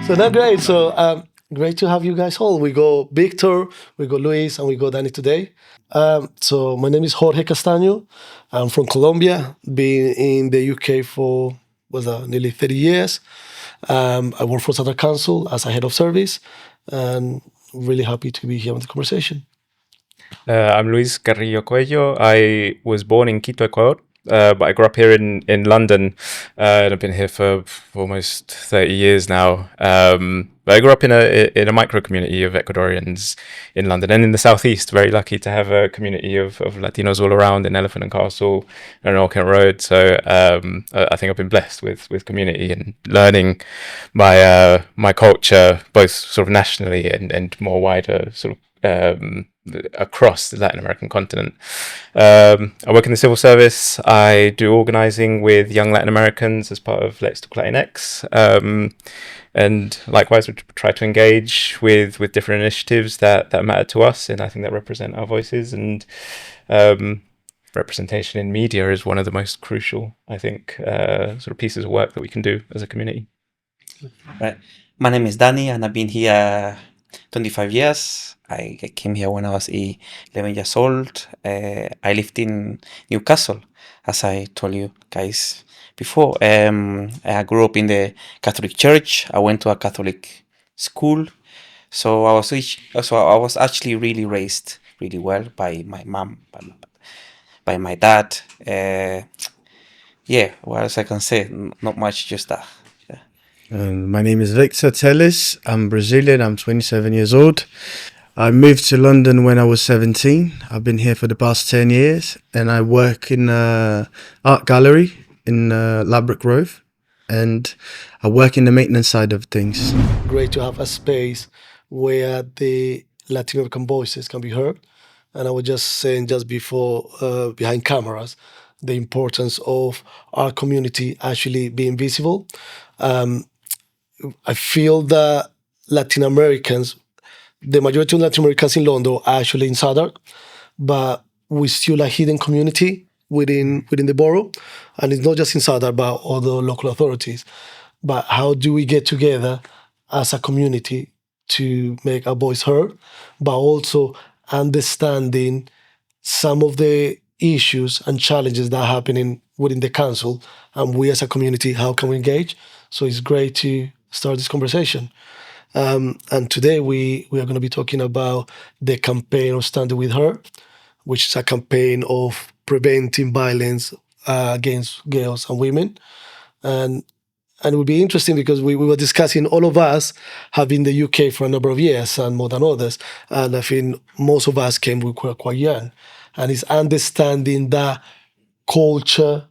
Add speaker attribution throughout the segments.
Speaker 1: So that's great. So great to have you guys all. We go Victor, we go Luis, and we go Dany today. So my name is Jorge Castaño. I'm from Colombia. Been in the UK for nearly 30 years. I work for Southwark Council as a head of service, and really happy to be here on the conversation.
Speaker 2: I'm Luis Carrillo Cuello. I was born in Quito, Ecuador, but I grew up here in London, and I've been here for almost 30 years now. But I grew up in a micro community of Ecuadorians in London and in the southeast. Very lucky to have a community of Latinos all around in Elephant and Castle and Old Kent Road. So I think I've been blessed with community and learning my culture, both sort of nationally and more wider sort of across the Latin American continent. I work in the civil service. I do organising with young Latin Americans as part of Let's Talk Latinx. And likewise, we try to engage with different initiatives that matter to us, and I think that represent our voices. And representation in media is one of the most crucial, I think, sort of pieces of work that we can do as a community.
Speaker 3: Right. My name is Dany, and I've been here 25 years. I came here when I was 11 years old. I lived in Newcastle, as I told you guys before. I grew up in the Catholic Church. I went to a Catholic school. So I was actually really raised really well by my mom, by my dad. Yeah, what else I can say? Not much, just that.
Speaker 4: My name is Victor Tellis. I'm Brazilian. I'm 27 years old. I moved to London when I was 17. I've been here for the past 10 years, and I work in an art gallery in Ladbroke Grove, and I work in the maintenance side of things.
Speaker 1: Great to have a space where the Latin American voices can be heard. And I was just saying just before, behind cameras, the importance of our community actually being visible. I feel that Latin Americans, the majority of Latin Americans in London are actually in Southwark, but we still a hidden community within the borough. And it's not just in Southwark, but other local authorities. But how do we get together as a community to make our voice heard, but also understanding some of the issues and challenges that are happening within the council, and we as a community, how can we engage? So it's great to start this conversation. And today we are going to be talking about the campaign of Standing With Her, which is a campaign of preventing violence against girls and women. And it would be interesting because we were discussing, all of us have been in the UK for a number of years and more than others. And I think most of us came, we were quite young. And it's understanding that culture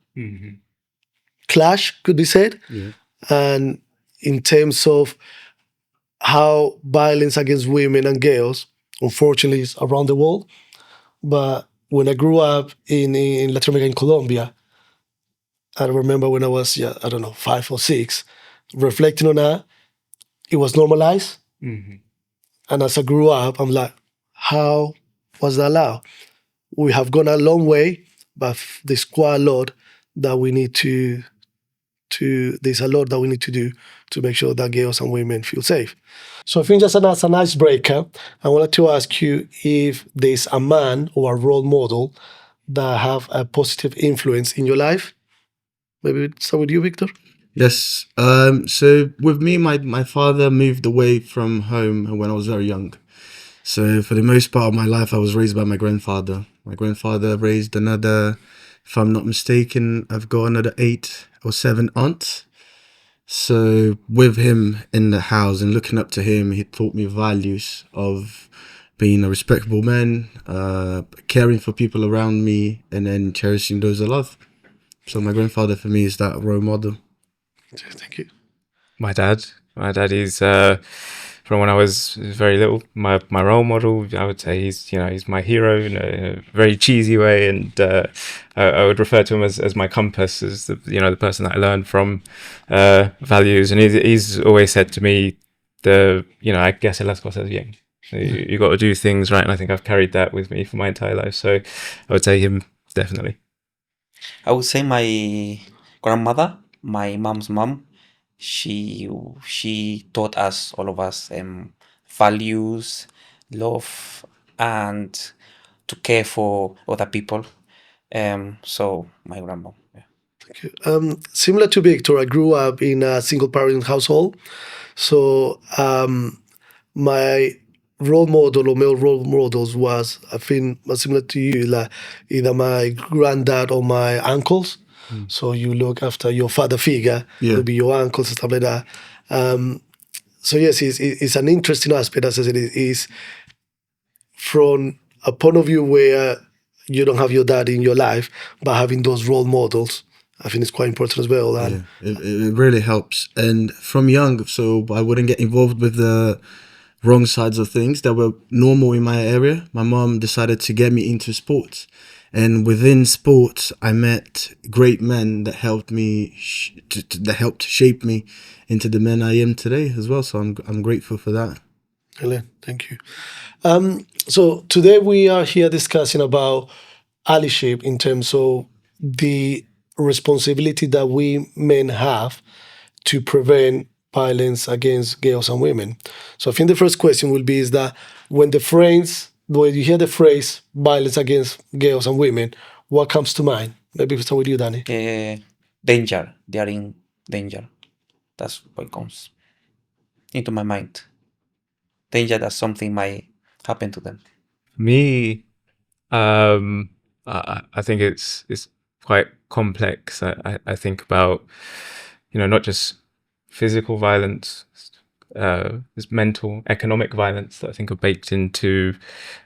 Speaker 1: clash, could be said. Yeah. And in terms of how violence against women and girls, unfortunately, is around the world. But when I grew up in Latin America, in Colombia, I remember when I was, 5 or 6, reflecting on that, it was normalized. Mm-hmm. And as I grew up, I'm like, how was that allowed? We have gone a long way, but there's quite a lot that we need to do to make sure that girls and women feel safe. So I think just as an icebreaker, I wanted to ask you if there's a man or a role model that have a positive influence in your life. Maybe we'll start with you, Victor.
Speaker 4: Yes. So with me, my father moved away from home when I was very young. So for the most part of my life, I was raised by my grandfather. My grandfather raised another, if I'm not mistaken, I've got another 8 or 7 aunts. So with him in the house and looking up to him, he taught me values of being a respectable man, caring for people around me, and then cherishing those I love. So my grandfather for me is that role model.
Speaker 1: Thank you.
Speaker 2: My dad is from when I was very little, my role model. I would say he's my hero in a very cheesy way, and I would refer to him as my compass, as the person that I learned from values. And he's always said to me, I guess las cosas bien. So you got to do things right, and I think I've carried that with me for my entire life. So I would say him, definitely.
Speaker 3: I would say my grandmother, my mom's mom. she taught us, all of us, values, love, and to care for other people. So my grandma. Yeah.
Speaker 1: Similar to Victor, I grew up in a single parent household. So my role model or male role models was, I think, similar to you, like either my granddad or my uncles. So you look after your father figure,
Speaker 4: Yeah.
Speaker 1: it'll be your uncles and stuff like that. So yes, it's an interesting aspect, as I said, is from a point of view where you don't have your dad in your life, but having those role models, I think it's quite important as well. And
Speaker 4: Yeah, it really helps. And from young, so I wouldn't get involved with the wrong sides of things that were normal in my area. My mom decided to get me into sports. And within sports, I met great men that helped me, that helped shape me into the man I am today as well. So I'm grateful for that.
Speaker 1: Helen, thank you. So today we are here discussing about allyship in terms of the responsibility that we men have to prevent violence against girls and women. So I think the first question will be is that when you hear the phrase violence against girls and women, what comes to mind? Maybe we start with you, Dany.
Speaker 3: Danger. They are in danger. That's what comes into my mind. Danger that something might happen to them.
Speaker 2: Me, I think it's quite complex. I think about, not just physical violence, there's mental, economic violence that I think are baked into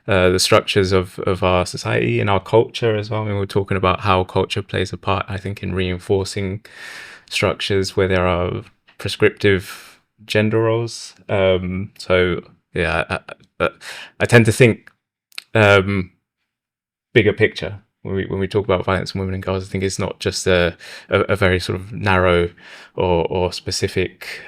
Speaker 2: the structures of our society and our culture as well. I mean, we're talking about how culture plays a part, I think, in reinforcing structures where there are prescriptive gender roles. So yeah, I tend to think bigger picture when we talk about violence on women and girls. I think it's not just a very sort of narrow or specific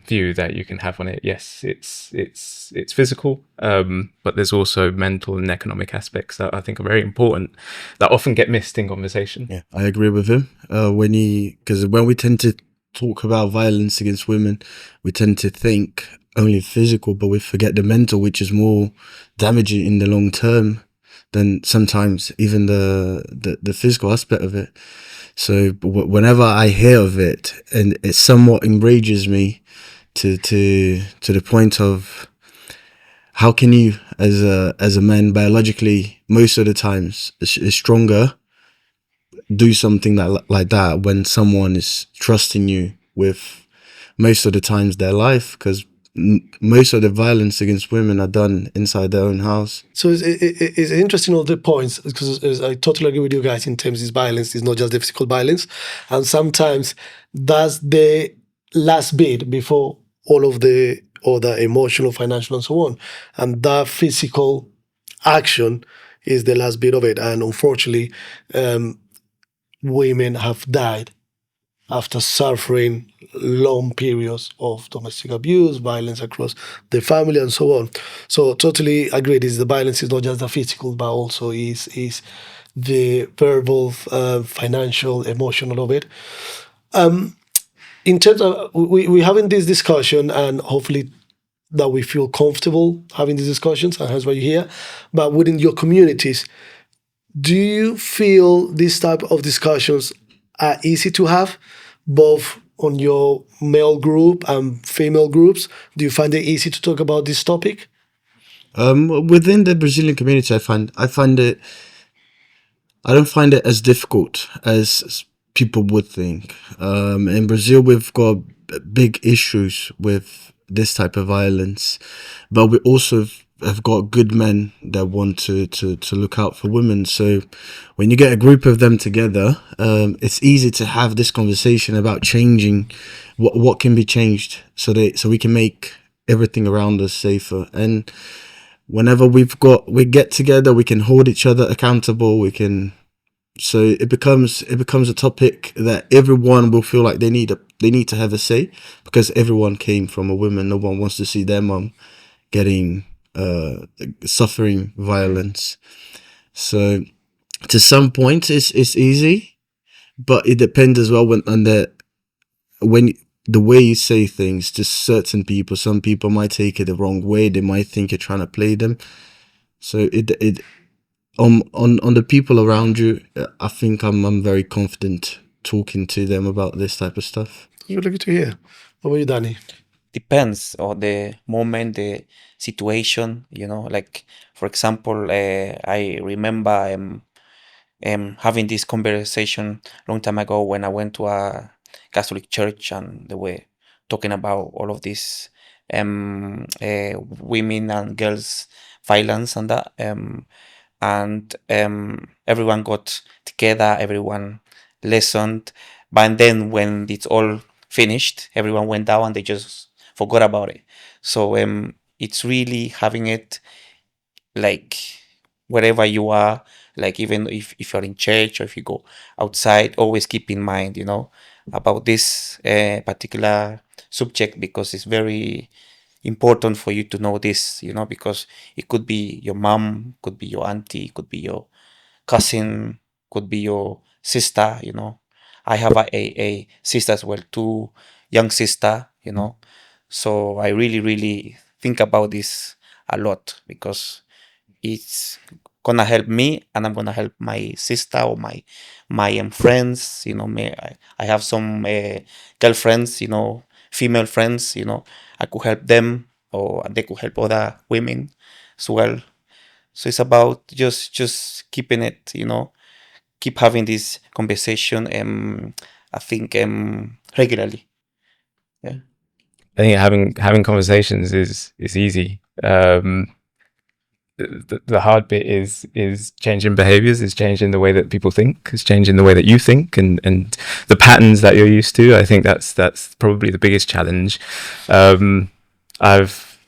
Speaker 2: view that you can have on it. Yes, it's physical, but there's also mental and economic aspects that I think are very important that often get missed in conversation.
Speaker 4: Yeah, I agree with him. Because when we tend to talk about violence against women, we tend to think only physical, but we forget the mental, which is more damaging in the long term than sometimes even the physical aspect of it. So whenever I hear of it, and it somewhat enrages me to the point of how can you, as a man, biologically most of the times is stronger, do something like that when someone is trusting you with most of the times their life, because most of the violence against women are done inside their own house.
Speaker 1: So it's interesting all the points, because I totally agree with you guys in terms of violence is not just the physical violence, and sometimes that's the last bit before all of the other emotional, financial, and so on, and that physical action is the last bit of it, and unfortunately, women have died after suffering long periods of domestic abuse, violence across the family, and so on. So totally agree. The violence is not just the physical, but also is the verbal, financial, emotional of it. In terms of we having this discussion, and hopefully that we feel comfortable having these discussions, and hence why you're here. But within your communities, do you feel these type of discussions are easy to have, both on your male group and female groups? Do you find it easy to talk about this topic?
Speaker 4: Within the Brazilian community, I don't find it as difficult as people would think. In Brazil, we've got big issues with this type of violence, but we also have got good men that want to look out for women. So when you get a group of them together, it's easy to have this conversation about changing what can be changed so we can make everything around us safer. And whenever we get together, we can hold each other accountable. So it becomes a topic that everyone will feel like they need to have a say, because everyone came from a woman. No one wants to see their mom getting suffering violence. So to some point it's easy, but it depends as well when the way you say things to certain people, some people might take it the wrong way. They might think you're trying to play them. So it on the people around you, I think I'm very confident talking to them about this type of stuff.
Speaker 1: Really good to hear. What about you, Dany?
Speaker 3: Depends on the moment, the situation, like, for example, I remember having this conversation long time ago when I went to a Catholic church, and they were talking about all of this women and girls violence and that, and everyone got together, everyone listened, but then when it's all finished, everyone went down and they just forgot about it. So it's really having it, like, wherever you are, like, even if you're in church or if you go outside, always keep in mind, about this particular subject, because it's very important for you to know this, because it could be your mom, could be your auntie, could be your cousin, could be your sister. I have a sister as well, two young sister, so I really, really think about this a lot, because it's gonna help me, and I'm gonna help my sister or my friends. I have some girlfriends, female friends. I could help them, or they could help other women as well. So it's about just keeping it, keep having this conversation. I think regularly. Yeah.
Speaker 2: I think having conversations is easy. The hard bit is changing behaviors, is changing the way that people think, is changing the way that you think, and the patterns that you're used to. I think that's probably the biggest challenge. I've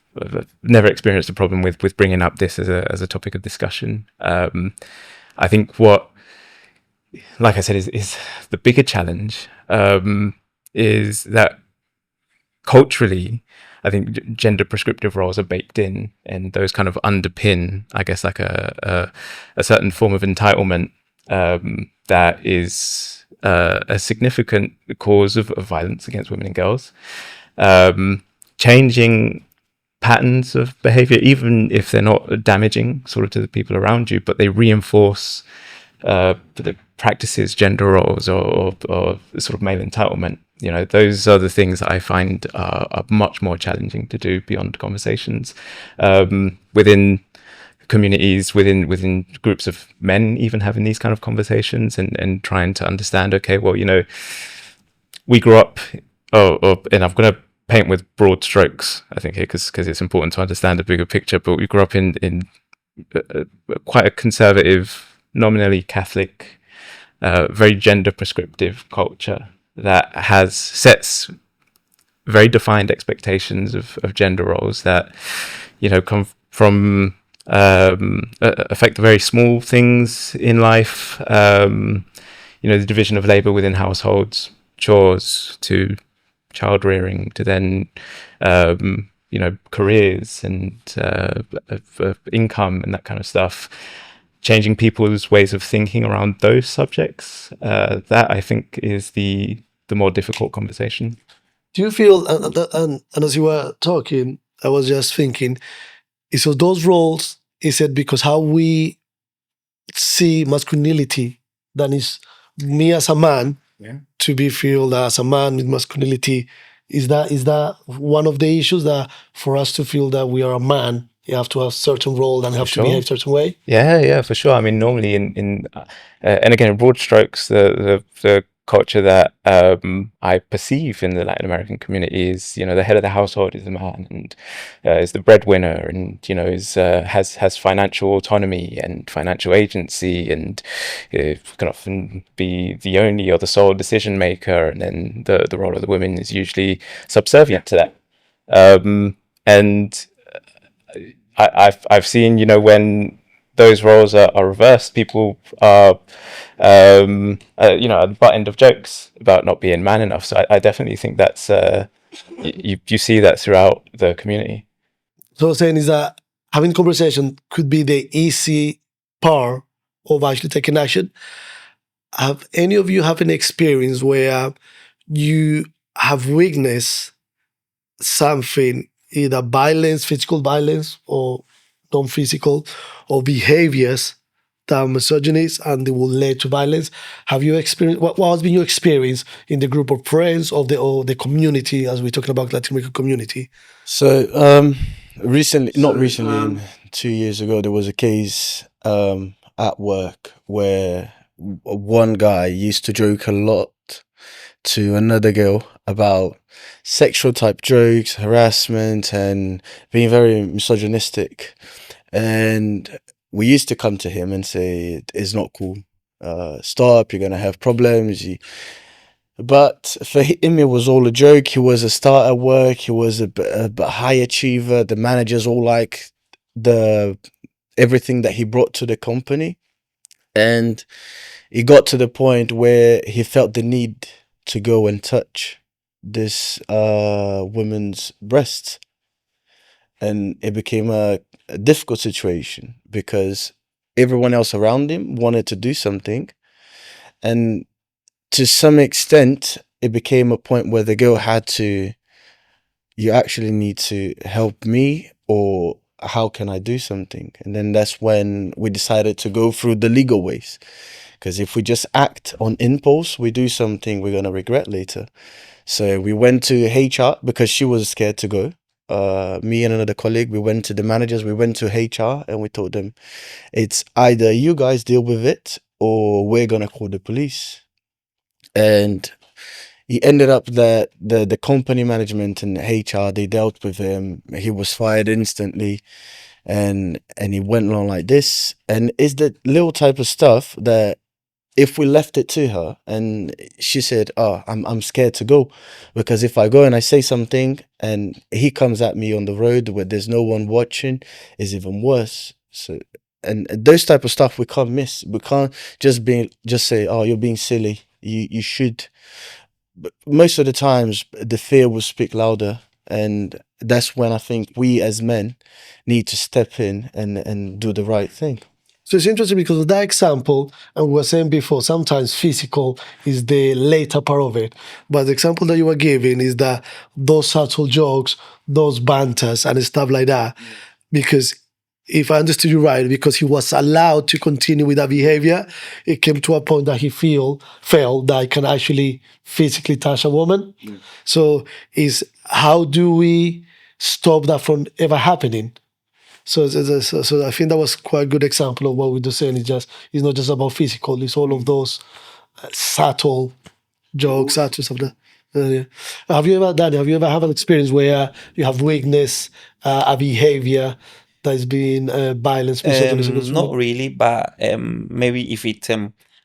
Speaker 2: never experienced a problem with bringing up this as a topic of discussion. I think what, like I said, is the bigger challenge, is that culturally, I think gender prescriptive roles are baked in, and those kind of underpin, I guess, like a certain form of entitlement that is a significant cause of violence against women and girls. Changing patterns of behavior, even if they're not damaging sort of to the people around you, but they reinforce the practices, gender roles, or sort of male entitlement. Those are the things that I find are much more challenging to do beyond conversations within communities, within groups of men, even having these kind of conversations and trying to understand. Okay, well, we grew up. And I'm going to paint with broad strokes, I think, here, because it's important to understand the bigger picture. But we grew up in quite a conservative, nominally Catholic, very gender prescriptive culture that sets very defined expectations of gender roles that come from affect the very small things in life, the division of labor within households, chores, to child rearing, to then careers and income and that kind of stuff. Changing people's ways of thinking around those subjects, that I think is the more difficult conversation.
Speaker 1: Do you feel, and as you were talking, I was just thinking, so those roles, is it because how we see masculinity, that is me as a man, to be feel as a man with masculinity, is that one of the issues, that for us to feel that we are a man, you have to have a certain role and have to behave a certain way?
Speaker 2: Yeah, for sure. I mean, normally in and again, in broad strokes, the culture that I perceive in the Latin American community is, the head of the household is the man, and is the breadwinner, and is has financial autonomy and financial agency, and can often be the only or the sole decision maker, and then the role of the women is usually subservient to that. And I've seen, when those roles are reversed, people are at the butt end of jokes about not being man enough. So I definitely think that's you see that throughout the community.
Speaker 1: So saying is that having conversation could be the easy part of actually taking action. Have any of you have an experience where you have witnessed something, either violence, physical violence, or non-physical, or behaviors that are misogynist and they will lead to violence. Have you experienced what has been your experience in the group of friends of the community, as we're talking about Latin American community?
Speaker 4: So, recently, not recently, 2 years ago, there was a case at work where one guy used to joke a lot to another girl about sexual type jokes, harassment, and being very misogynistic. And we used to come to him and say, it's not cool. Stop, you're going to have problems. But for him, it was all a joke. He was a star at work. He was a high achiever. The managers all like the everything that he brought to the company. And it got to the point where he felt the need to go and touch this woman's breasts. And it became a difficult situation because everyone else around him wanted to do something. And to some extent, it became a point where the girl had to, you actually need to help me, or how can I do something? And then that's when we decided to go through the legal ways. Because if we just act on impulse, we do something we're going to regret later. So we went to HR because she was scared to go. Me and another colleague, we went to the managers, we went to HR, and we told them, it's either you guys deal with it or we're going to call the police. And he ended up that the company management and HR, they dealt with him. He was fired instantly, and he went along like this. And it's the little type of stuff that if we left it to her and she said, oh, I'm scared to go, because if I go and I say something and he comes at me on the road where there's no one watching, is even worse. So, and those type of stuff we can't miss. We can't just say, oh, you're being silly. You should. But most of the times the fear will speak louder, and that's when I think we as men need to step in and do the right thing.
Speaker 1: So it's interesting because of that example, and we were saying before, sometimes physical is the later part of it. But the example that you were giving is that those subtle jokes, those banters and stuff like that, because if I understood you right, because he was allowed to continue with that behavior, it came to a point that he felt that he can actually physically touch a woman. So is how do we stop that from ever happening? So I think that was quite a good example of what we were saying. It's not just about physical. It's all of those subtle jokes, subtle stuff. Yeah. Have you ever had an experience where you have witnessed a behavior that is being violence?
Speaker 3: Not really, but maybe if it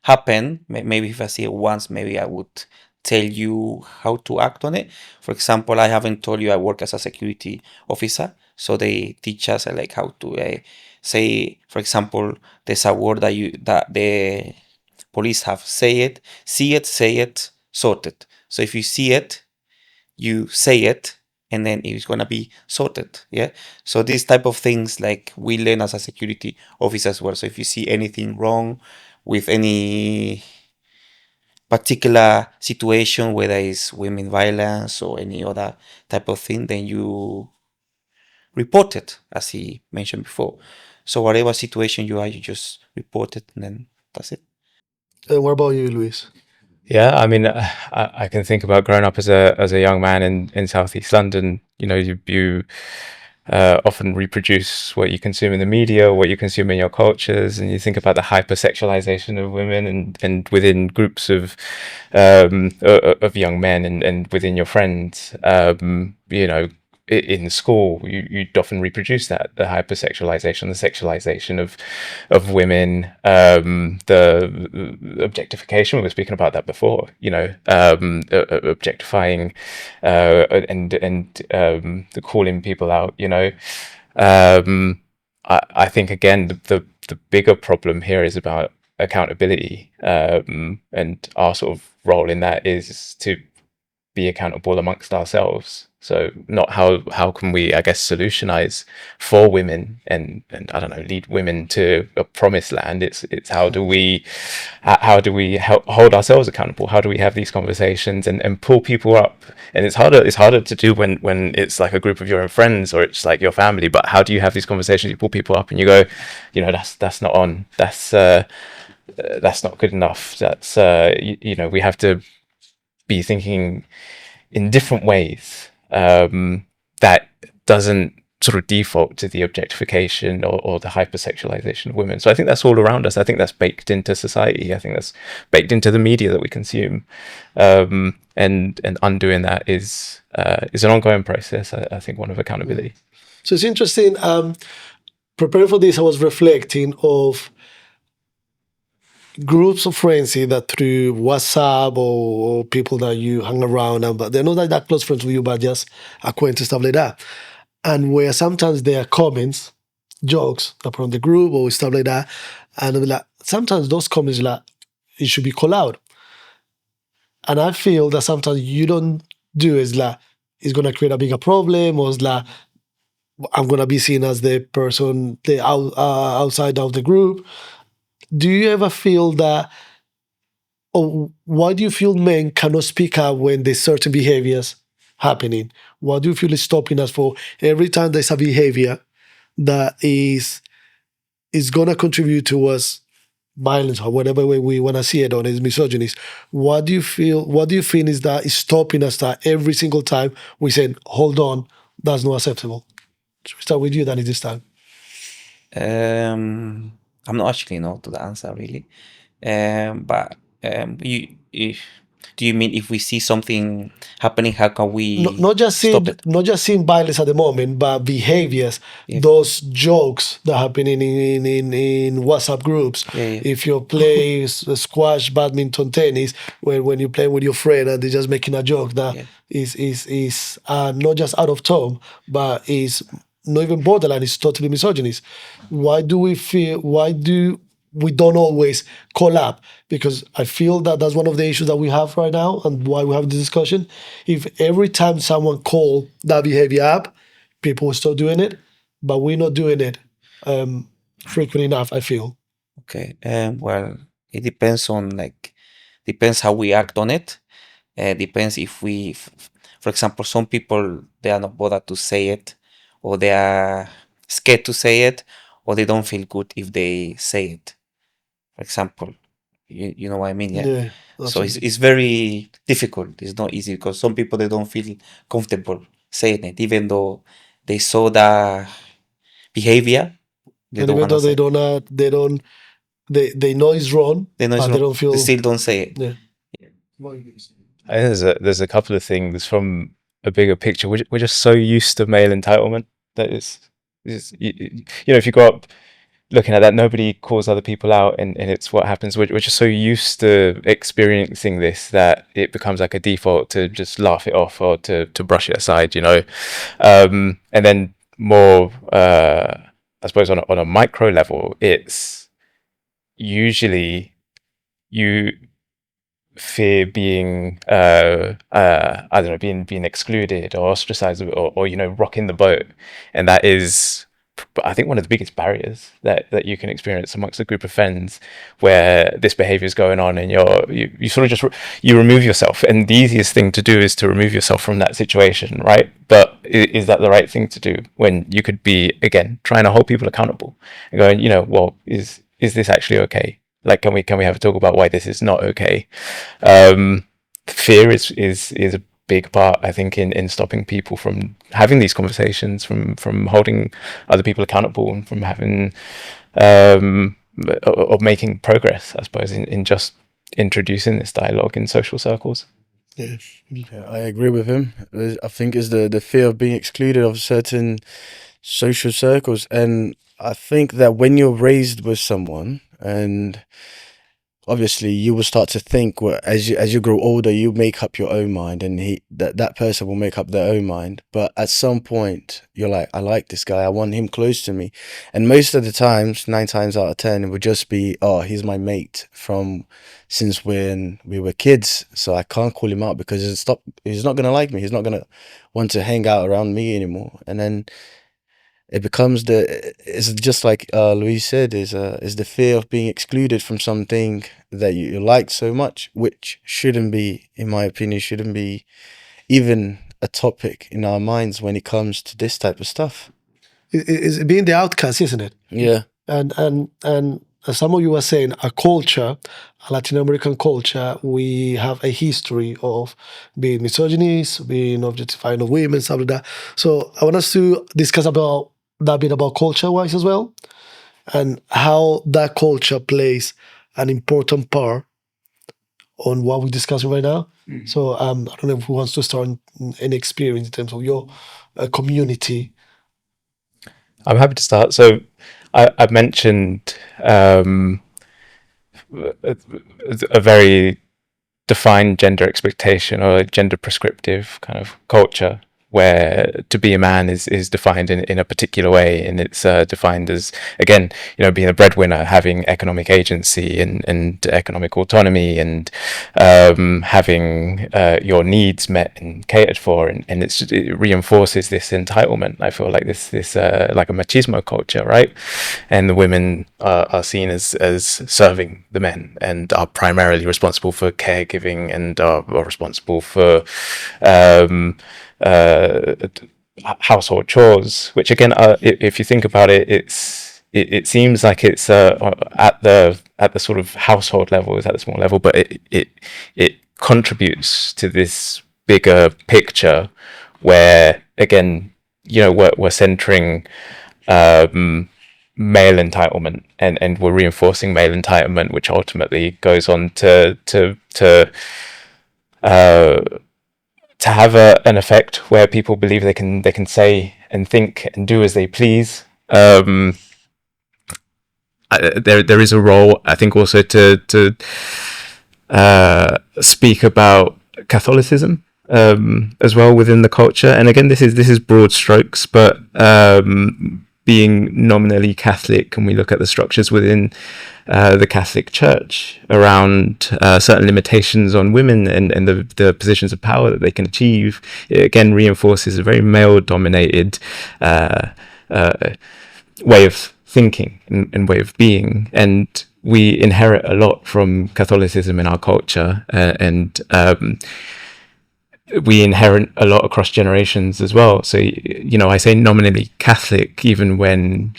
Speaker 3: happened, maybe if I see it once, maybe I would tell you how to act on it. For example, I haven't told you I work as a security officer, so they teach us like how to say, for example, there's a word that the police have: say it, see it, say it, sort it. So if you see it, you say it, and then it's gonna be sorted. Yeah. So these type of things like we learn as a security officer as well. So if you see anything wrong with any particular situation, whether it's women violence or any other type of thing, then you report it, as he mentioned before. So whatever situation you are, you just report it, and then that's it.
Speaker 1: What about you, Luis?
Speaker 2: Yeah, I mean, I can think about growing up as a young man in Southeast London. You know, you often reproduce what you consume in the media, what you consume in your cultures, and you think about the hypersexualization of women and within groups of young men and within your friends. You know, in school, you'd often reproduce that, the hypersexualization, the sexualization of women, the objectification. We were speaking about that before, you know, objectifying and calling people out, you know. I think again the bigger problem here is about accountability, and our sort of role in that is to be accountable amongst ourselves. So not how can we, I guess, solutionize for women and I don't know, lead women to a promised land. It's how do we hold ourselves accountable? How do we have these conversations and pull people up? And it's harder to do when it's like a group of your own friends or it's like your family. But how do you have these conversations? You pull people up and you go, you know, that's not on. That's not good enough. That's you know, we have to be thinking in different ways that doesn't sort of default to the objectification or the hypersexualization of women. So I think that's all around us. I think that's baked into society. I think that's baked into the media that we consume. And undoing that is an ongoing process. I think one of accountability.
Speaker 1: So it's interesting. Preparing for this, I was reflecting of groups of friends that through WhatsApp or people that you hang around, but they're not like that close friends with you, but just acquaintances, stuff like that. And where sometimes there are comments, jokes that are on the group or stuff like that, and like sometimes those comments like it should be called out. And I feel that sometimes you don't do is like it's gonna create a bigger problem, or it's like I'm gonna be seen as the person the outside of the group. Do you ever feel that, or why do you feel men cannot speak up when there's certain behaviors happening? What do you feel is stopping us for every time there's a behavior that is going to contribute towards violence or whatever way we want to see it, or is misogyny? What do you feel is that is stopping us that every single time we say, hold on, that's not acceptable? Should we start with you, Dany, this time?
Speaker 3: I'm not actually know to the answer really. But do you mean if we see something happening, how can we
Speaker 1: not just
Speaker 3: stop it?
Speaker 1: not just seeing violence at the moment, but behaviors,
Speaker 3: Yeah.
Speaker 1: those jokes that happen in WhatsApp groups.
Speaker 3: Yeah.
Speaker 1: If you play squash, badminton, tennis, when you're playing with your friend and they're just making a joke that
Speaker 3: Yeah.
Speaker 1: is not just out of tone, but is not even borderline, it's totally misogynist. Why do we don't always call up? Because I feel that that's one of the issues that we have right now and why we have the discussion. If every time someone call that behavior up, people will start doing it, but we're not doing it frequently enough, I feel.
Speaker 3: Okay. Well, it depends on depends how we act on it. Depends if we, for example, some people they are not bothered to say it, or they are scared to say it, or they don't feel good if they say it. For example, you know what I mean? Yeah. So it's very difficult. It's not easy because some people they don't feel comfortable saying it, even though they saw the behavior. They
Speaker 1: and
Speaker 3: don't
Speaker 1: even
Speaker 3: want
Speaker 1: though
Speaker 3: to say.
Speaker 1: they know it's wrong,
Speaker 3: They know it's
Speaker 1: but
Speaker 3: wrong.
Speaker 1: they don't feel.
Speaker 3: They still don't say it.
Speaker 1: Yeah.
Speaker 2: I think there's a couple of things from a bigger picture. We're just so used to male entitlement that is you know, if you grow up looking at that, nobody calls other people out, and it's what happens. We're just so used to experiencing this that it becomes like a default to just laugh it off or to brush it aside, you know. And then more, I suppose on a micro level, it's usually you fear being I don't know, being excluded or ostracized or you know, rocking the boat, and that is I think one of the biggest barriers that you can experience amongst a group of friends where this behavior is going on, and you sort of just you remove yourself, and the easiest thing to do is to remove yourself from that situation, right? But is that the right thing to do when you could be, again, trying to hold people accountable and going, you know, well, is this actually okay? Like, can we have a talk about why this is not okay? Fear is a big part, I think, in stopping people from having these conversations, from holding other people accountable, and from having of making progress, I suppose, in just introducing this dialogue in social circles.
Speaker 4: Yeah, I agree with him. I think it's the fear of being excluded of certain social circles, and I think that when you're raised with someone and obviously you will start to think, well, as you grow older, you make up your own mind, and that person will make up their own mind. But at some point you're like, I like this guy, I want him close to me. And most of the times, 9 times out of 10, it would just be, oh, he's my mate from since when we were kids, so I can't call him out because he's not gonna like me, he's not gonna want to hang out around me anymore. And then it becomes it's just like Louise said, is the fear of being excluded from something that you like so much, which shouldn't be, in my opinion, shouldn't be even a topic in our minds when it comes to this type of stuff.
Speaker 1: It's being the outcast, isn't it?
Speaker 4: Yeah.
Speaker 1: And as some of you were saying, a culture, a Latin American culture, we have a history of being misogynist, being objectifying of women, stuff like that. So I want us to discuss about that bit about culture-wise as well, and how that culture plays an important part on what we're discussing right now. So I don't know if who wants to start any experience in terms of your community.
Speaker 2: I'm happy to start. So I've mentioned a very defined gender expectation or a gender prescriptive kind of culture, where to be a man is defined in a particular way, and it's defined as, again, being a breadwinner, having economic agency and economic autonomy, and having your needs met and catered for, and it reinforces this entitlement. I feel like this like a machismo culture, right? And the women are seen as serving the men and are primarily responsible for caregiving and are responsible for household chores, which again, if you think about it, it seems like it's at the sort of household level, is at the small level, but it contributes to this bigger picture where, again, we're centering male entitlement, and we're reinforcing male entitlement, which ultimately goes on to have an effect where people believe they can say and think and do as they please. There is a role, I think, also to speak about Catholicism as well within the culture. And again, this is broad strokes, but being nominally Catholic, and we look at the structures within the Catholic Church around certain limitations on women and the positions of power that they can achieve, it again reinforces a very male-dominated way of thinking and way of being. And we inherit a lot from Catholicism in our culture, and we inherit a lot across generations as well. So, I say nominally Catholic, even when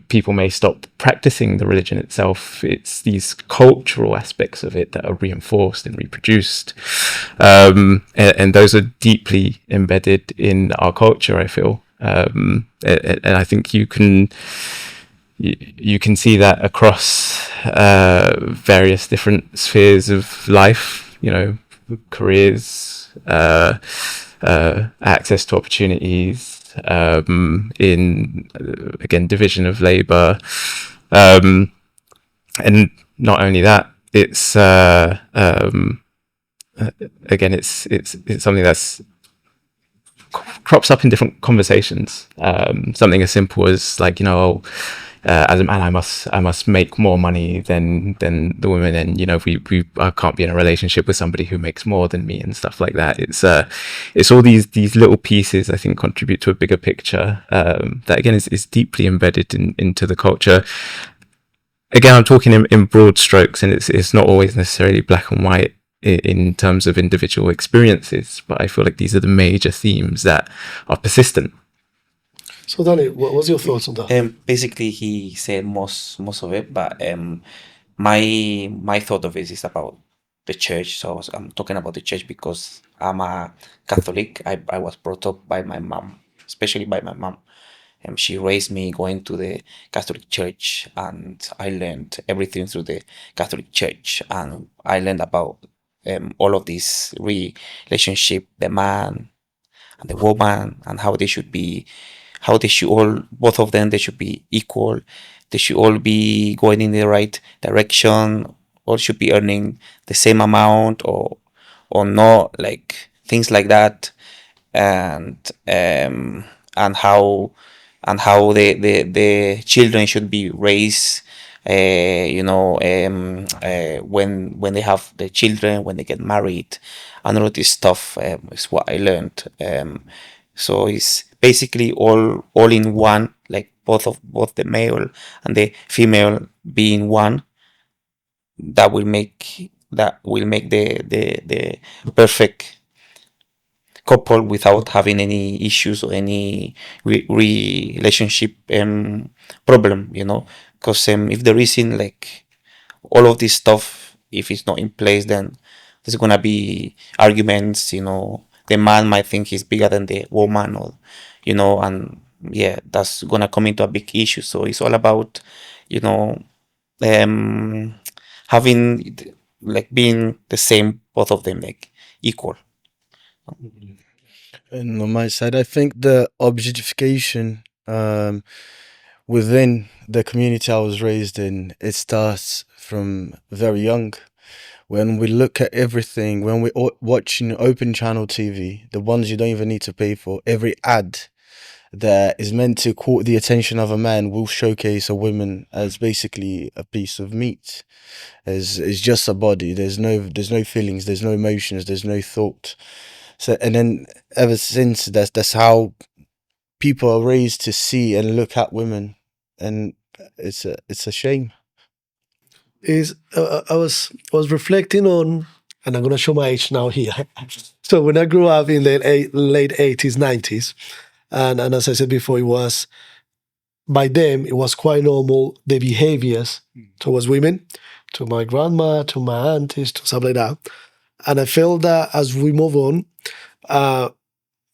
Speaker 2: people may stop practicing the religion itself. It's these cultural aspects of it that are reinforced and reproduced, and those are deeply embedded in our culture, I feel, and I think you can see that across various different spheres of life, careers, access to opportunities, in, again, division of labor, and not only that, it's again, it's something that's crops up in different conversations. Something as simple as, like, as a man, I must make more money than the women, and I can't be in a relationship with somebody who makes more than me and stuff like that. It's all these little pieces, I think, contribute to a bigger picture that again is deeply embedded into the culture. Again, I'm talking in broad strokes, and it's not always necessarily black and white in terms of individual experiences, but I feel like these are the major themes that are persistent.
Speaker 1: So, Dany, what was your thoughts on that?
Speaker 3: Basically, he said most of it, but my thought of it is about the church. So I'm talking about the church because I'm a Catholic. I was brought up by my mom, especially by my mom. She raised me going to the Catholic Church, and I learned everything through the Catholic Church, and I learned about all of this relationship, the man and the woman, and how they should be. How they should all, both of them, they should be equal. They should all be going in the right direction. or should be earning the same amount or not, like things like that, and how the children should be raised, when they have the children, when they get married, and all of this stuff is what I learned. So it's basically all in one, like both the male and the female being one. That will make the perfect couple without having any issues or any relationship problem, because if there isn't, like, all of this stuff, if it's not in place, then there's gonna be arguments. The man might think he's bigger than the woman, or and yeah, that's gonna come into a big issue. So it's all about, you know um having, like, being the same, both of them, like, equal.
Speaker 4: And on my side, I think the objectification within the community I was raised in, it starts from very young. When we look at everything, when we watch open channel TV, the ones you don't even need to pay for, every ad that is meant to caught the attention of a man will showcase a woman as basically a piece of meat, as just a body. There's no feelings, there's no emotions, there's no thought. So, and then ever since, that's how people are raised to see and look at women, and it's a shame.
Speaker 1: Is I was reflecting on, and I'm gonna show my age now here. So when I grew up in late 80s, 90s, and as I said before, it was, by them it was quite normal, the behaviors towards women, to my grandma, to my aunties, to stuff like that. And I felt that as we move on,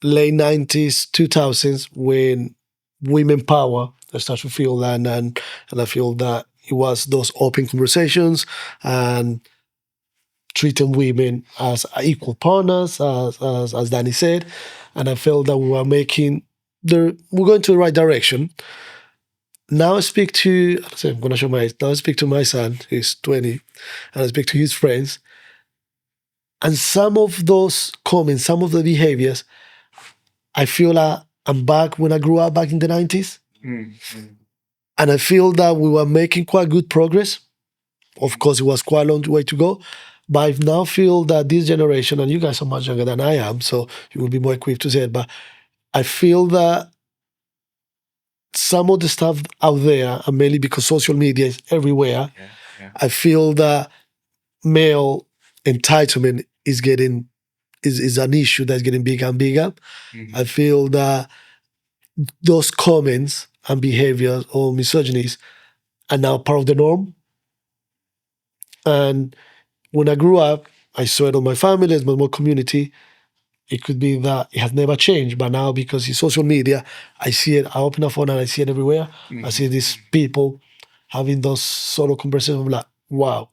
Speaker 1: late 90s, 2000s, when women power, I start to feel that, and I feel that it was those open conversations and treating women as equal partners, as Dany said. And I felt that we were we're going to the right direction. Now I speak to, I'm going to show now I speak to my son, he's 20, and I speak to his friends. And some of those comments, some of the behaviors, I feel like I'm back when I grew up back in the 90s. And I feel that we were making quite good progress. Of course, it was quite a long way to go. But I now feel that this generation, and you guys are much younger than I am, so you will be more equipped to say it, but I feel that some of the stuff out there, and mainly because social media is everywhere, I feel that male entitlement is an issue that's getting bigger and bigger. I feel that those comments and behaviors or misogynies are now part of the norm. And when I grew up, I saw it on my family, as my community. It could be that it has never changed, but now because it's social media, I see it. I open a phone and I see it everywhere. I see these people having those sort of conversations. I'm like, wow,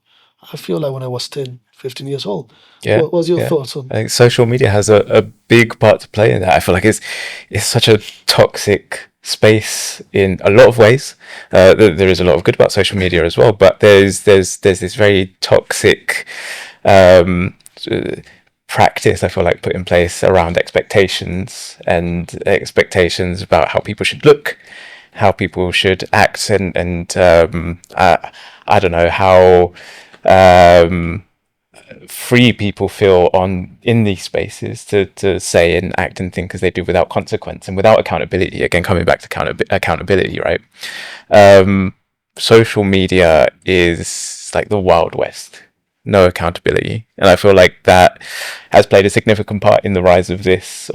Speaker 1: I feel like when I was 10, 15 years old.
Speaker 2: Yeah.
Speaker 1: What was your thoughts on?
Speaker 2: I think social media has a big part to play in that. I feel like it's such a toxic space in a lot of ways. There is a lot of good about social media as well, but there's this very toxic practice, I feel like, put in place around expectations about how people should look, how people should act, and I don't know how free people feel in these spaces to say and act and think as they do without consequence and without accountability. Again, coming back to accountability, right? Social media is like the Wild West. No accountability, and I feel like that has played a significant part in the rise of this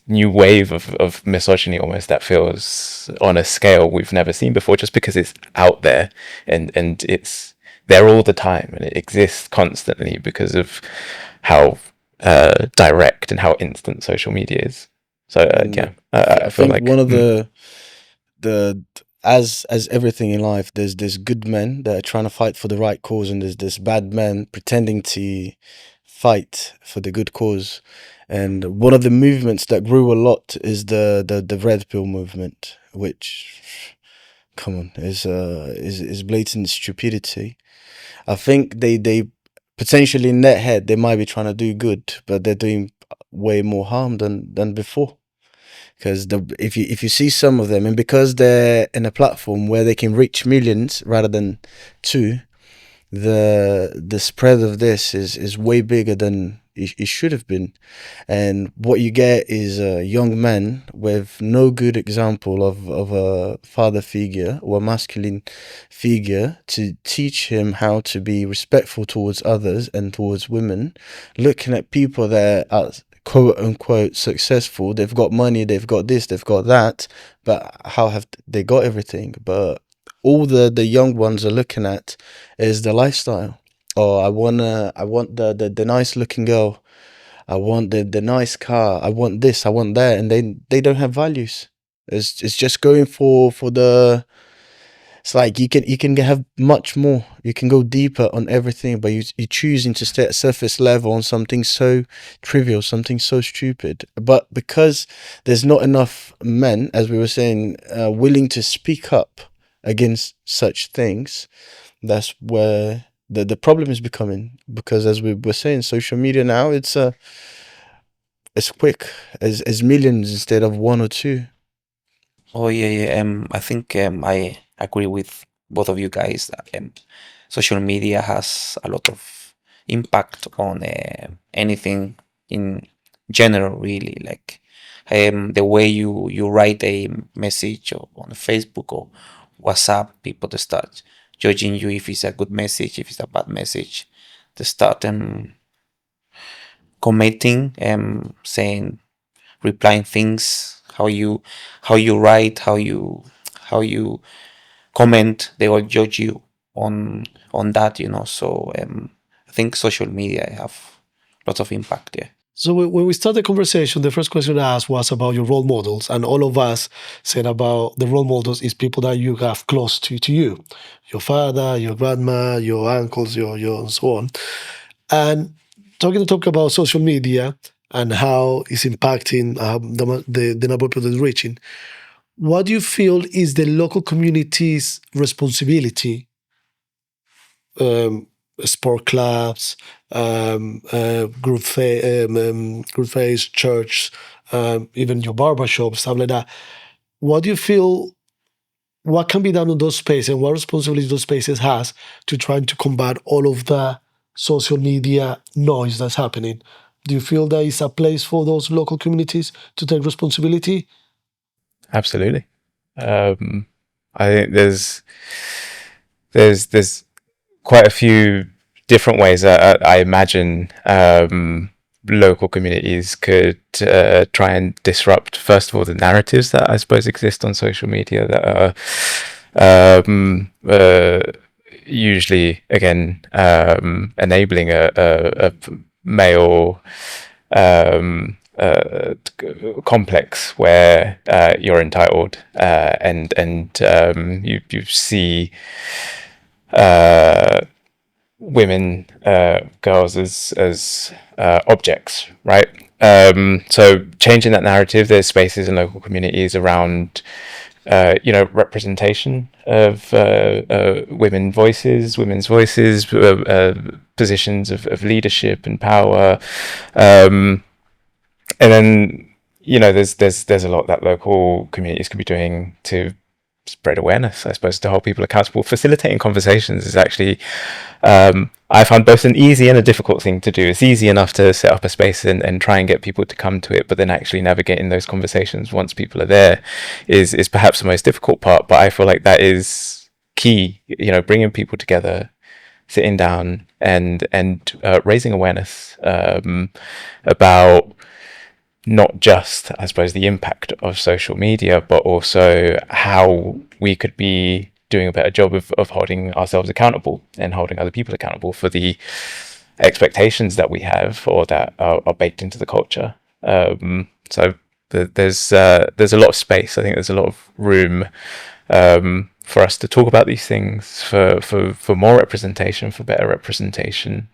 Speaker 2: new wave of misogyny, almost, that feels on a scale we've never seen before, just because it's out there and it's there all the time, and it exists constantly because of how direct and how instant social media is. So I feel like
Speaker 4: one of the as everything in life, there's good men that are trying to fight for the right cause, and there's bad men pretending to fight for the good cause. And one of the movements that grew a lot is the red pill movement, which come on, is blatant stupidity. I think they potentially in their head they might be trying to do good, but they're doing way more harm than before. Because if you see some of them, and because they're in a platform where they can reach millions rather than two, the spread of this is way bigger than it should have been. And what you get is a young man with no good example of a father figure or a masculine figure to teach him how to be respectful towards others and towards women, looking at people that are quote unquote successful. They've got money, they've got this, they've got that, but how have they got everything? But all the young ones are looking at is the lifestyle. Oh, I want the nice looking girl. I want the nice car. I want this. I want that, and they don't have values. It's just going for the. It's like you can have much more. You can go deeper on everything, but you're choosing to stay at surface level on something so trivial, something so stupid. But because there's not enough men, as we were saying, willing to speak up against such things, that's where the problem is becoming. Because as we were saying, social media now it's quick as millions instead of one or two.
Speaker 3: Oh yeah. I think I agree with both of you guys that social media has a lot of impact on anything in general, really. Like the way you write a message or on Facebook or WhatsApp, people to start judging you if it's a good message, if it's a bad message. They start commenting, saying, replying things, how you write, how you comment. They will judge you on that, So I think social media have lots of impact there.
Speaker 1: So when we started the conversation, the first question I asked was about your role models, and all of us said about the role models is people that you have close to you, your father, your grandma, your uncles, your and so on. And talk about social media and how it's impacting the number of people it's reaching. What do you feel is the local community's responsibility? Sport clubs, group face, church, even your barbershop, stuff like that. What do you feel? What can be done in those spaces, and what responsibility those spaces has to trying to combat all of the social media noise that's happening? Do you feel there is a place for those local communities to take responsibility?
Speaker 2: Absolutely. I think there's quite a few different ways that I imagine local communities could try and disrupt, first of all, the narratives that I suppose exist on social media that are usually, again, enabling a male complex where you're entitled and you see women, girls as objects, right? So changing that narrative, there's spaces in local communities around representation of women's voices, positions of leadership and power, and then there's a lot that local communities could be doing to spread awareness, I suppose, to hold people accountable. Facilitating conversations is actually, I found, both an easy and a difficult thing to do. It's easy enough to set up a space and try and get people to come to it, but then actually navigating those conversations once people are there is perhaps the most difficult part. But I feel like that is key, bringing people together, sitting down and raising awareness about not just, I suppose, the impact of social media, but also how we could be doing a better job of holding ourselves accountable and holding other people accountable for the expectations that we have or that are baked into the culture. So there's a lot of space. I think there's a lot of room for us to talk about these things, for more representation, for better representation,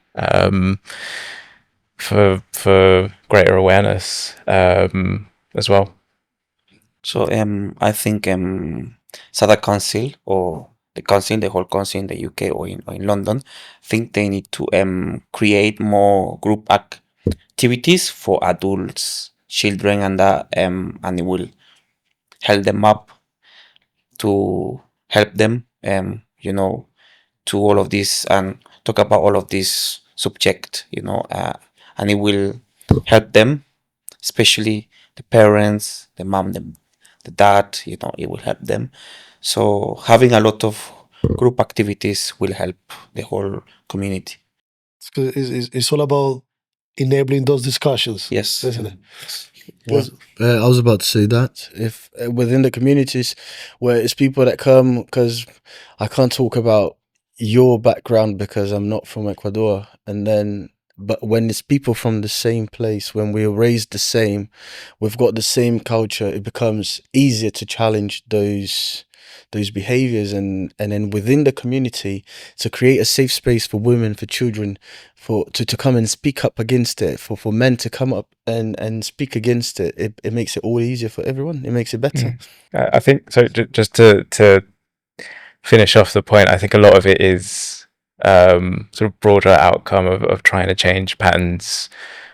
Speaker 2: for greater awareness as well.
Speaker 3: So I think Southwark Council or the whole council in the UK or in London, think they need to create more group activities for adults, children, and that and it will help them up to help them to all of this and talk about all of this subject, and it will help them, especially the parents, the mom, the dad, it will help them. So having a lot of group activities will help the whole community.
Speaker 1: It's all about enabling those discussions.
Speaker 3: Yes.
Speaker 1: Isn't it?
Speaker 4: Yeah. I was about to say that if within the communities where it's people that come, because I can't talk about your background because I'm not from Ecuador, but when it's people from the same place, when we were raised the same, we've got the same culture, it becomes easier to challenge those behaviors, and then within the community to create a safe space for women, for children, to come and speak up against it, for men to come up and speak against it. It makes it all easier for everyone. It makes it better.
Speaker 2: I think so. Just to finish off the point, I think a lot of it is sort of broader outcome of trying to change patterns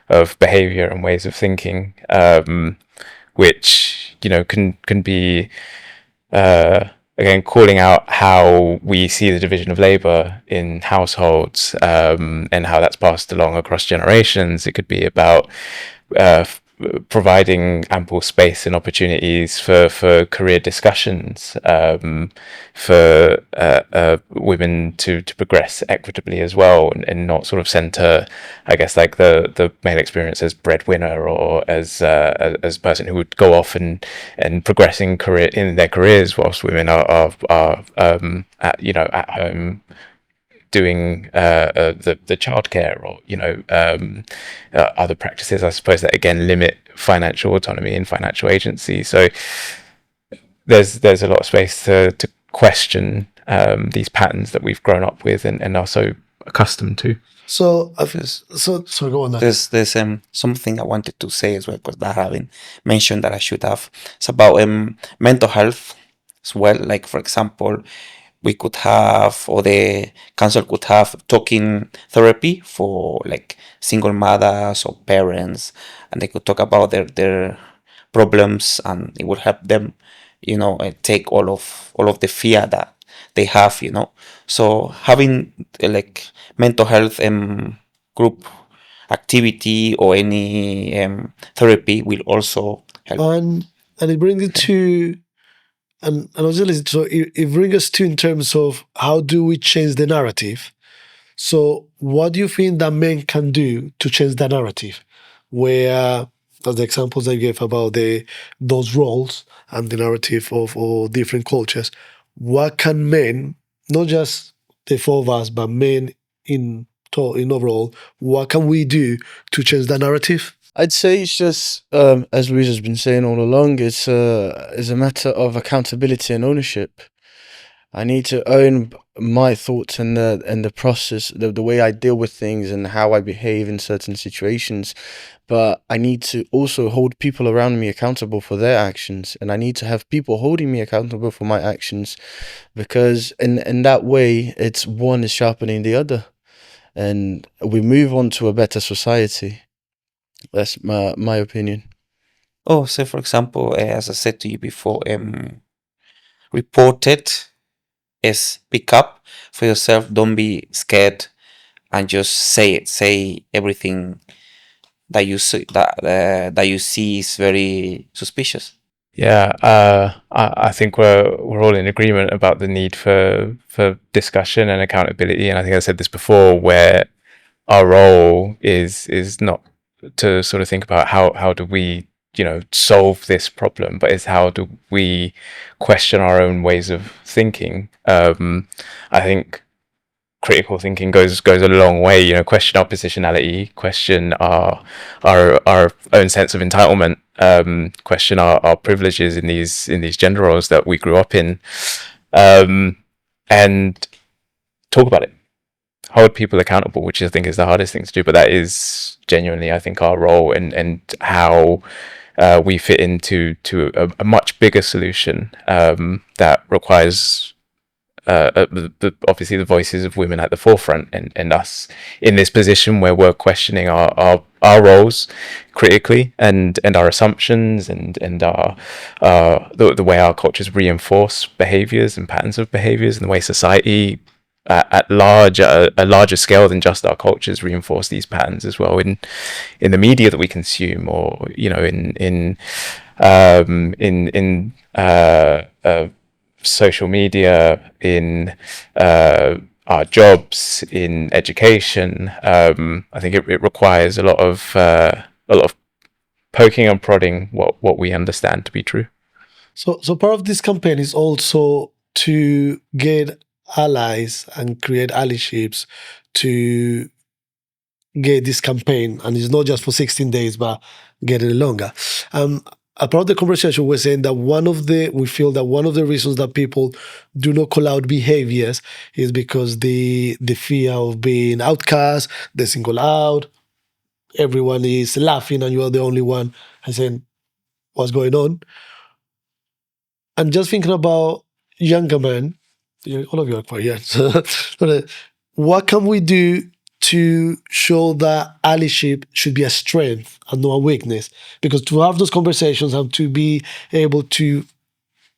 Speaker 2: of behavior and ways of thinking, which can be again calling out how we see the division of labor in households, and how that's passed along across generations. It could be about providing ample space and opportunities for career discussions, for women to progress equitably as well, and not sort of center, I guess, like the male experience as breadwinner or as a person who would go off and progress in their careers, whilst women are at home doing the childcare or other practices, I suppose, that again limit financial autonomy and financial agency. So there's a lot of space to question these patterns that we've grown up with and are so accustomed to.
Speaker 1: So go on.
Speaker 3: There's something I wanted to say as well, because I haven't mentioned that I should have. It's about mental health as well. Like, for example, we could have, or the council could have, talking therapy for like single mothers or parents, and they could talk about their problems, and it would help them, take all of the fear that they have, So having like mental health group activity or any therapy will also help.
Speaker 1: And it brings it to. And I was listening, so it brings us to in terms of how do we change the narrative. So what do you think that men can do to change the narrative? Where, as the examples I gave about those roles and the narrative of all different cultures, what can men, not just the four of us, but men in overall, what can we do to change the narrative?
Speaker 4: I'd say it's just, as Luis has been saying all along, it's a matter of accountability and ownership. I need to own my thoughts and the process, the way I deal with things and how I behave in certain situations. But I need to also hold people around me accountable for their actions, and I need to have people holding me accountable for my actions, because in that way, it's one is sharpening the other, and we move on to a better society. That's my opinion.
Speaker 3: Oh, say for example, as I said to you before, report it, speak up for yourself. Don't be scared, and just say it. Say everything that you see that you see is very suspicious.
Speaker 2: Yeah, I think we're all in agreement about the need for discussion and accountability, and I think I said this before, where our role is not to sort of think about how do we solve this problem, but it's how do we question our own ways of thinking. I think critical thinking goes a long way. Question our positionality, question our own sense of entitlement, question our privileges in these gender roles that we grew up in, and talk about it. Hold people accountable, which I think is the hardest thing to do, but that is genuinely, I think, our role, and how we fit into a much bigger solution that requires obviously the voices of women at the forefront, and us in this position where we're questioning our roles critically, and our assumptions, and our the way our cultures reinforce behaviors and patterns of behaviors, and the way society at a larger scale than just our cultures reinforce these patterns as well in the media that we consume, or in social media, in our jobs, in education. I think it requires a lot of poking and prodding what we understand to be true.
Speaker 1: So part of this campaign is also to get allies and create allyships to get this campaign, and it's not just for 16 days, but getting it longer. A part of the conversation, we're saying that we feel that one of the reasons that people do not call out behaviors is because the fear of being outcast, they single out, everyone is laughing and you are the only one and saying, what's going on? And just thinking about younger men, all of you are quite young, so what can we do to show that allyship should be a strength and not a weakness? Because to have those conversations and to be able to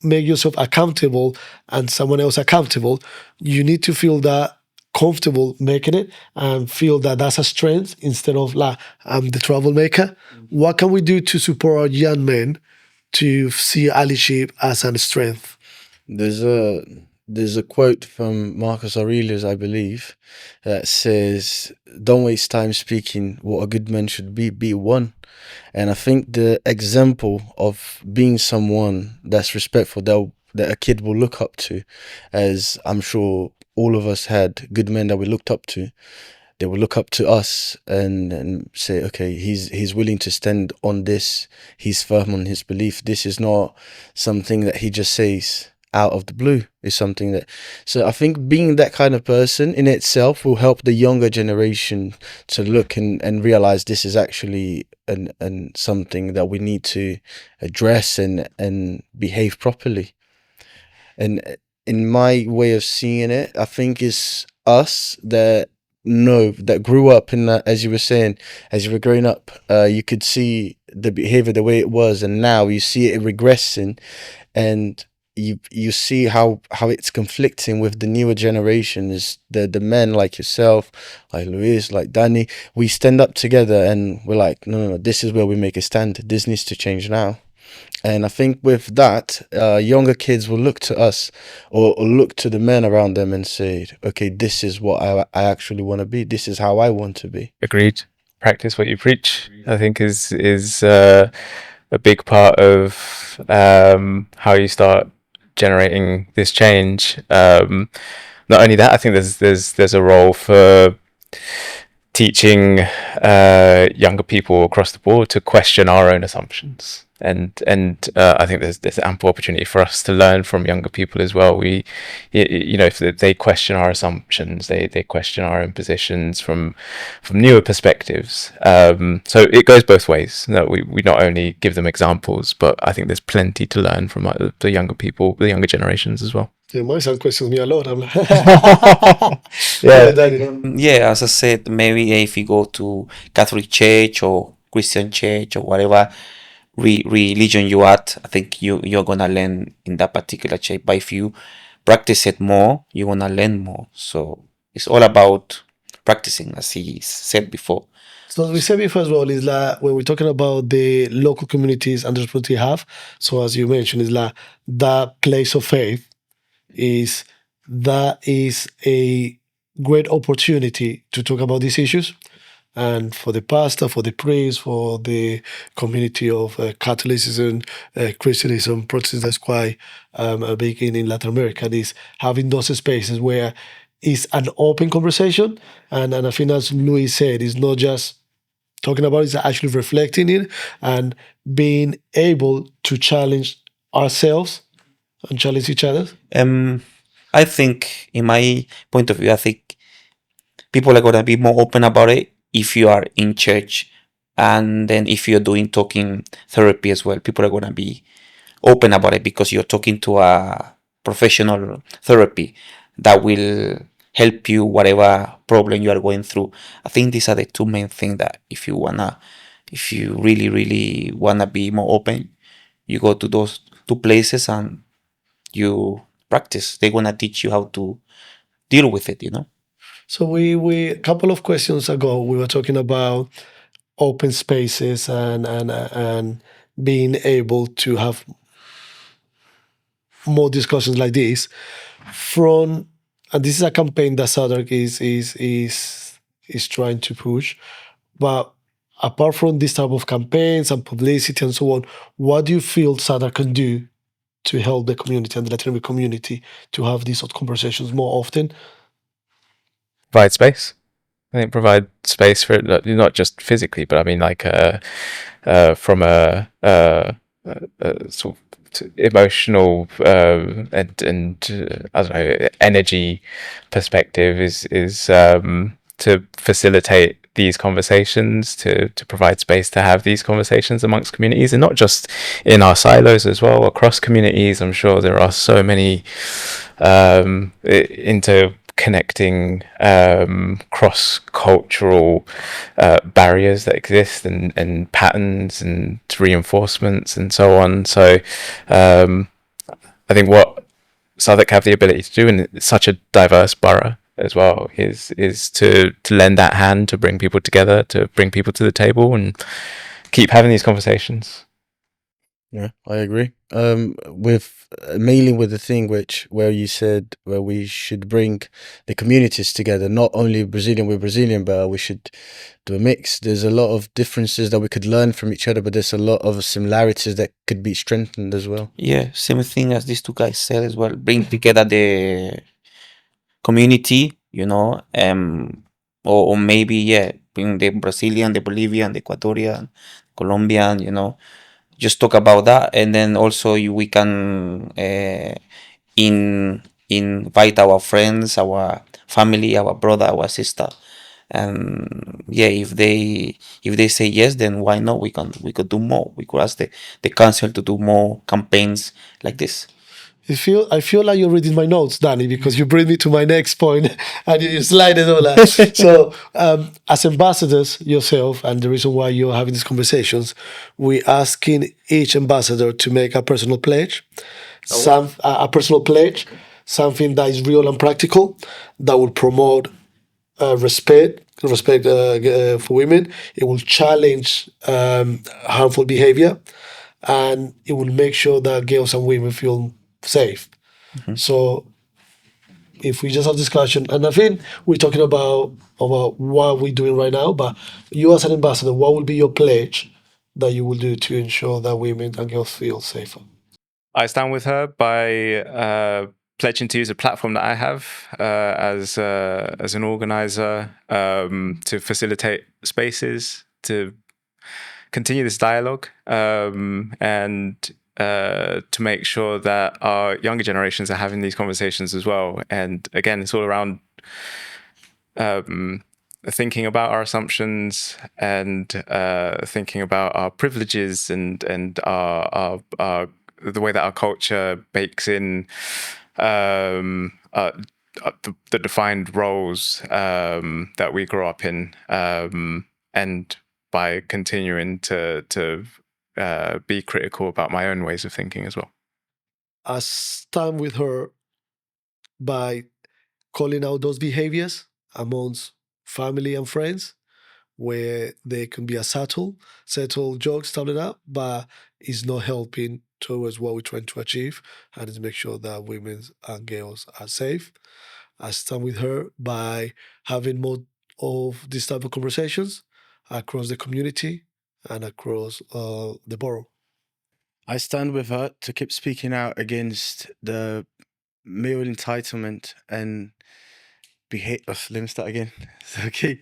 Speaker 1: make yourself accountable and someone else accountable, you need to feel that comfortable making it and feel that that's a strength instead of like, I'm the troublemaker. What can we do to support our young men to see allyship as a strength?
Speaker 4: There's a quote from Marcus Aurelius, I believe, that says, "Don't waste time speaking what a good man should be one." And I think the example of being someone that's respectful, that a kid will look up to, as I'm sure all of us had good men that we looked up to. They will look up to us and say, okay, he's willing to stand on this. He's firm on his belief. This is not something that he just says out of the blue. Is something that, so I think being that kind of person in itself will help the younger generation to look and realize this is actually an something that we need to address and behave properly. And in my way of seeing it, I think it's us that grew up in that, as you were saying, as you were growing up, you could see the behavior the way it was, and now you see it regressing, and you see how it's conflicting with the newer generations. The men like yourself, like Luis, like Dany, we stand up together and we're like, no, this is where we make a stand. This needs to change now. And I think with that, younger kids will look to us or look to the men around them and say, okay, this is what I actually want to be. This is how I want to be.
Speaker 2: Agreed. Practice what you preach, I think, is a big part of how you start generating this change. Not only that, I think there's a role for teaching younger people across the board to question our own assumptions, and I think there's ample opportunity for us to learn from younger people as well. If they question our assumptions, they question our own positions from newer perspectives. So it goes both ways. No, we not only give them examples, but I think there's plenty to learn from the younger people, the younger generations as well.
Speaker 1: Yeah, my son questions me a lot. I'm like,
Speaker 3: yeah, as I said, maybe if you go to Catholic Church or Christian Church or whatever religion you at, I think you're gonna learn in that particular church. But if you practice it more, you're gonna learn more. So it's all about practicing, as he said before.
Speaker 1: So we said before as well, is like when we're talking about the local communities and the responsibility we have. So as you mentioned, is like that place of faith is a great opportunity to talk about these issues. And for the pastor, for the priest, for the community of Catholicism, Christianism, Protestantism, that's quite big in Latin America, is having those spaces where it's an open conversation. And I think, as Luis said, it's not just talking about it, it's actually reflecting it and being able to challenge ourselves and challenge each other.
Speaker 3: I think, in my point of view, I think people are going to be more open about it if you are in church And then if you're doing talking therapy as well, people are going to be open about it because you're talking to a professional therapy that will help you whatever problem you are going through. I think these are the two main things that if you really wanna be more open, you go to those two places and you practice. They're gonna teach you how to deal with it,
Speaker 1: So we a couple of questions ago we were talking about open spaces and being able to have more discussions like this from, and this is a campaign that Southwark is trying to push. But apart from this type of campaigns and publicity and so on, what do you feel Southwark can do to help the community and the Latino community to have these sort of conversations more often?
Speaker 2: Provide space. I think provide space for it, not just physically, but I mean like from a sort of emotional and I don't know, energy perspective is to facilitate these conversations, to provide space to have these conversations amongst communities, and not just in our silos as well, across communities. I'm sure there are so many interconnecting cross-cultural barriers that exist, and patterns and reinforcements and so on. So I think what Southwark have the ability to do, and it's such a diverse borough as well, is to lend that hand, to bring people together, to bring people to the table and keep having these conversations.
Speaker 4: Yeah, I agree. With mainly with the thing where you said where we should bring the communities together, not only Brazilian with Brazilian, but we should do a mix. There's a lot of differences that we could learn from each other, but there's a lot of similarities that could be strengthened as well.
Speaker 3: Yeah, same thing as these two guys said as well. Bring together the community, or maybe bring the Brazilian, the Bolivian, the Ecuadorian, Colombian, just talk about that, and then also we can invite our friends, our family, our brother, our sister, and if they say yes, then why not? We could do more. We could ask the council to do more campaigns like this.
Speaker 1: I feel like you're reading my notes, Dany, because you bring me to my next point and you slide it all out. So, as ambassadors yourself, and the reason why you're having these conversations, we're asking each ambassador to make a personal pledge, a personal pledge, something that is real and practical, that will promote respect for women. It will challenge harmful behavior, and it will make sure that girls and women feel safe. So if we just have discussion, and I think we're talking about what we're doing right now, but you as an ambassador, what will be your pledge that you will do to ensure that women and girls feel safer?
Speaker 2: I stand with her by pledging to use a platform that I have as an organizer to facilitate spaces, to continue this dialogue, and to make sure that our younger generations are having these conversations as well. And again, it's all around thinking about our assumptions and thinking about our privileges and our the way that our culture bakes in the defined roles that we grew up in, and by continuing to be critical about my own ways of thinking as well.
Speaker 1: I stand with her by calling out those behaviors amongst family and friends, where they can be a subtle jokes, stuff like that, but it's not helping towards what we're trying to achieve, and is make sure that women and girls are safe. I stand with her by having more of these type of conversations across the community and across the borough.
Speaker 4: I stand with her to keep speaking out against the male entitlement and behave. Let me start again. Okay.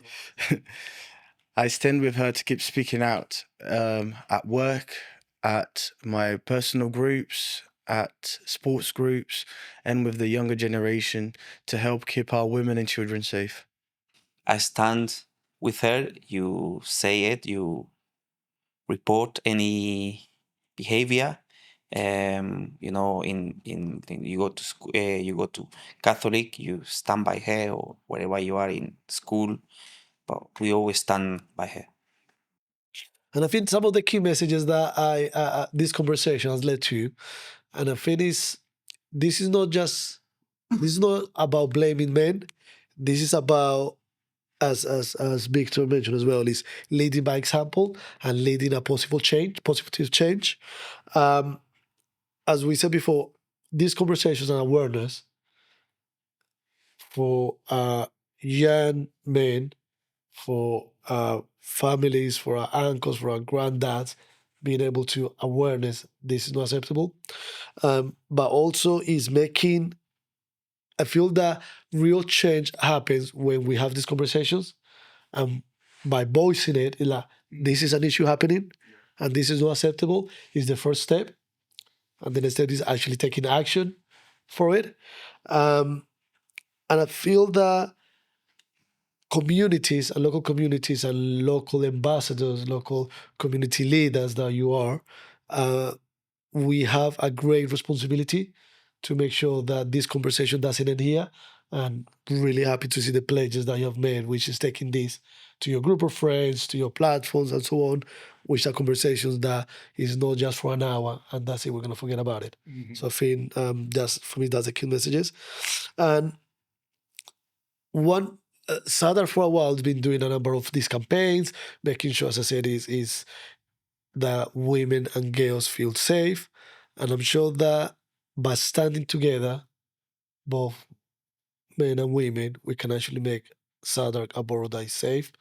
Speaker 4: I stand with her to keep speaking out at work, at my personal groups, at sports groups, and with the younger generation to help keep our women and children safe.
Speaker 3: I stand with her. You say it. You report any behavior. You know, in you go to school, you go to Catholic, you stand by her, or wherever you are in school, but we always stand by her.
Speaker 1: And I think some of the key messages that this conversation has led to, and I think this is not about blaming men. This is about, as Victor mentioned as well, is leading by example and leading a positive change. As we said before, these conversations and awareness for young men, for families, for our uncles, for our granddads, being able to awareness this is not acceptable, but also is making. I feel that real change happens when we have these conversations, and by voicing it, like this is an issue happening, and this is not acceptable, is the first step, and the next step is actually taking action for it. And I feel that communities and local ambassadors, local community leaders that you are, we have a great responsibility to make sure that this conversation doesn't end here. And really happy to see the pledges that you have made, which is taking this to your group of friends, to your platforms, and so on, which are conversations that is not just for an hour and that's it, we're going to forget about it. So I think just for me, that's the key messages. And one, Sadar for a while has been doing a number of these campaigns, making sure, as I said, is that women and girls feel safe. And I'm sure that by standing together, both men and women, we can actually make Southwark a borough that is safe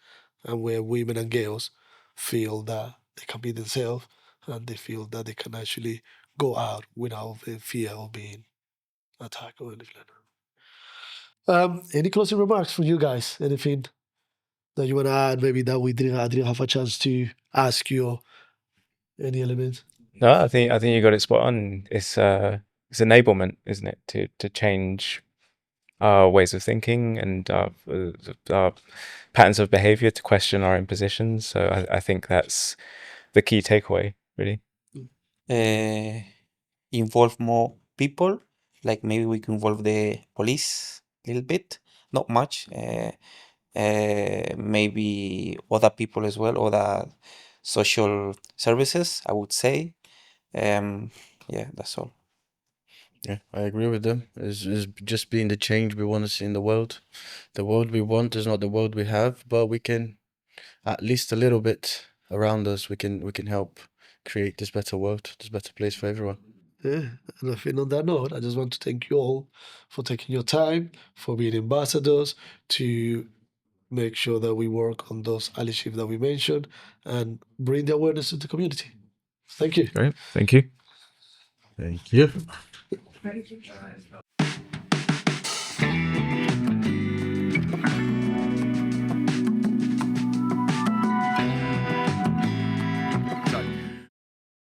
Speaker 1: and where women and girls feel that they can be themselves and they feel that they can actually go out without fear of being attacked or anything like that. Any closing remarks from you guys? Anything that you want to add? Maybe that I didn't have a chance to ask you, or any elements?
Speaker 2: No, I think you got it spot on. It's enablement, isn't it, to change our ways of thinking and our patterns of behavior, to question our impositions. So I think that's the key takeaway, really.
Speaker 3: Involve more people, like maybe we can involve the police a little bit, not much. Maybe other people as well, other social services, I would say. Yeah, that's all.
Speaker 4: Yeah, I agree with them. Is just being the change we want to see in the world. The world we want is not the world we have, but we can, at least a little bit around us, we can help create this better world, this better place for everyone.
Speaker 1: Yeah, and I think on that note, I just want to thank you all for taking your time, for being ambassadors, to make sure that we work on those allyship that we mentioned and bring the awareness to the community. Thank you.
Speaker 2: Great, thank you.
Speaker 4: Thank you.